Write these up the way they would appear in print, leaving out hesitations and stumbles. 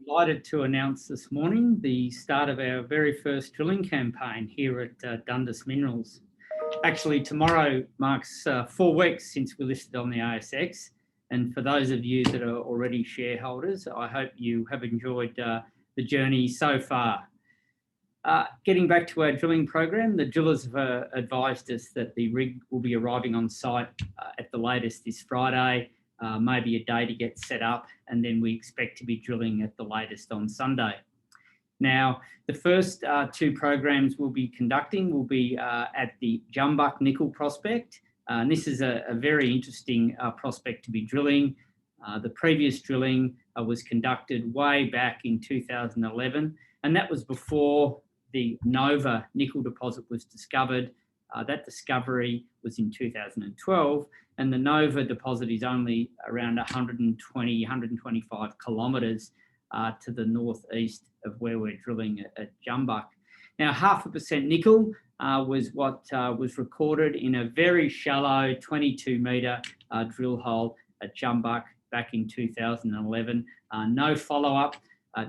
Delighted to announce this morning the start of our very first drilling campaign here at Dundas Minerals. Actually, tomorrow marks 4 weeks since we listed on the ASX, and for those of you that are already shareholders, I hope you have enjoyed the journey so far. Getting back to our drilling program, the drillers have advised us that the rig will be arriving on site at the latest this Friday, maybe a day to get set up, and then we expect to be drilling at the latest on Sunday. Now, the first 2 programs we'll be conducting will be at the Jumbuck Nickel prospect. And this is a very interesting prospect to be drilling. The previous drilling was conducted way back in 2011, and that was before the Nova nickel deposit was discovered. That discovery was in 2012, and the Nova deposit is only around 120, 125 kilometres to the northeast of where we're drilling at Jumbuck. Now, 0.5% nickel was what was recorded in a very shallow 22-metre drill hole at Jumbuck back in 2011. No follow-up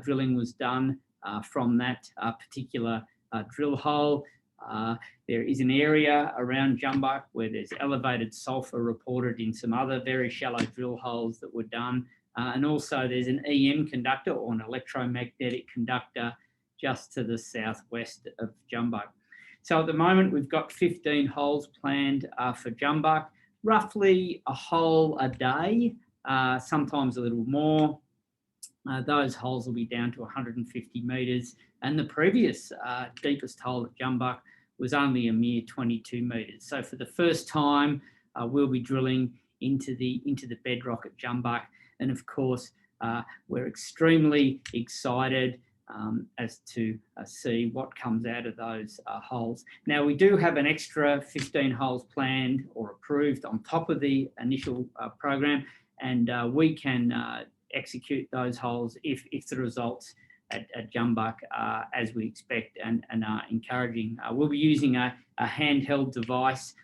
drilling was done from that particular drill hole. There is an area around Jumbuck where there's elevated sulphur reported in some other very shallow drill holes that were done. And also there's an EM conductor, or an electromagnetic conductor, just to the southwest of Jumbuck. So at the moment we've got 15 holes planned for Jumbuck, roughly a hole a day, sometimes a little more. Those holes will be down to 150 metres, and the previous deepest hole at Jumbuck was only a mere 22 metres. So for the first time, we'll be drilling into the bedrock at Jumbuck, and of course we're extremely excited as to see what comes out of those holes. Now, we do have an extra 15 holes planned or approved on top of the initial program, and we can execute those holes if the results at Jumbuck as we expect and are encouraging. We'll be using a handheld device,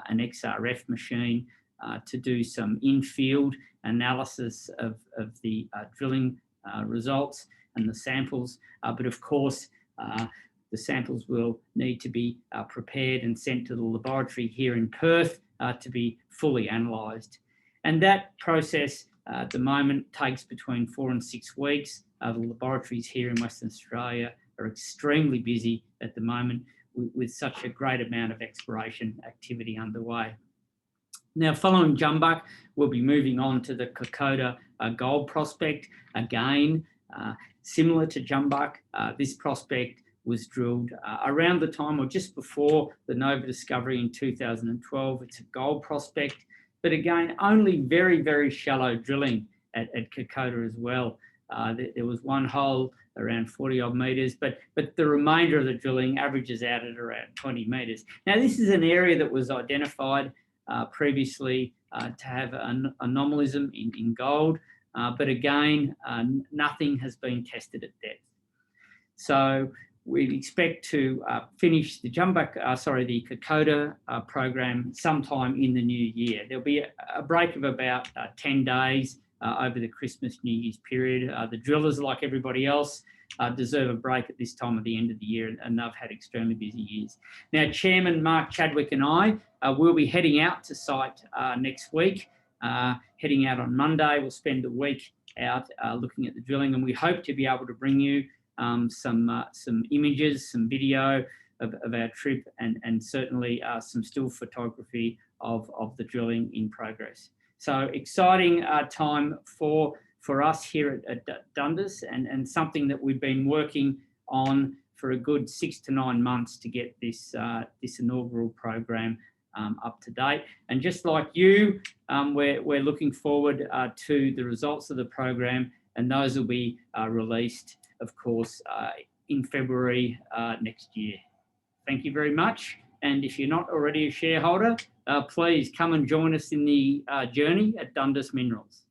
an XRF machine, to do some in-field analysis of the drilling results and the samples. But of course, the samples will need to be prepared and sent to the laboratory here in Perth to be fully analysed. And that process at the moment takes between 4 and 6 weeks. The laboratories here in Western Australia are extremely busy at the moment with such a great amount of exploration activity underway. Now, following Jumbuck, we'll be moving on to the Kokoda gold prospect. Again, similar to Jumbuck, this prospect was drilled around the time or just before the Nova discovery in 2012. It's a gold prospect, but again, only very, very shallow drilling at Kokoda as well. There was one hole around 40 odd metres, but the remainder of the drilling averages out at around 20 metres. Now, this is an area that was identified previously to have an anomalism in gold, but again, nothing has been tested at depth. So we expect to finish the the Kokoda program sometime in the new year. There'll be a break of about 10 days over the Christmas, New Year's period. The drillers, like everybody else, deserve a break at this time of the end of the year, and they've had extremely busy years. Now, Chairman Mark Chadwick and I will be heading out to site next week. Heading out on Monday, we'll spend a week out looking at the drilling, and we hope to be able to bring you some images, some video of our trip, and certainly some still photography of the drilling in progress. So exciting time for us here at Dundas, and something that we've been working on for a good 6 to 9 months to get this inaugural program up to date. And just like you, we're looking forward to the results of the program, and those will be released, of course, in February next year. Thank you very much. And if you're not already a shareholder, please come and join us in the journey at Dundas Minerals.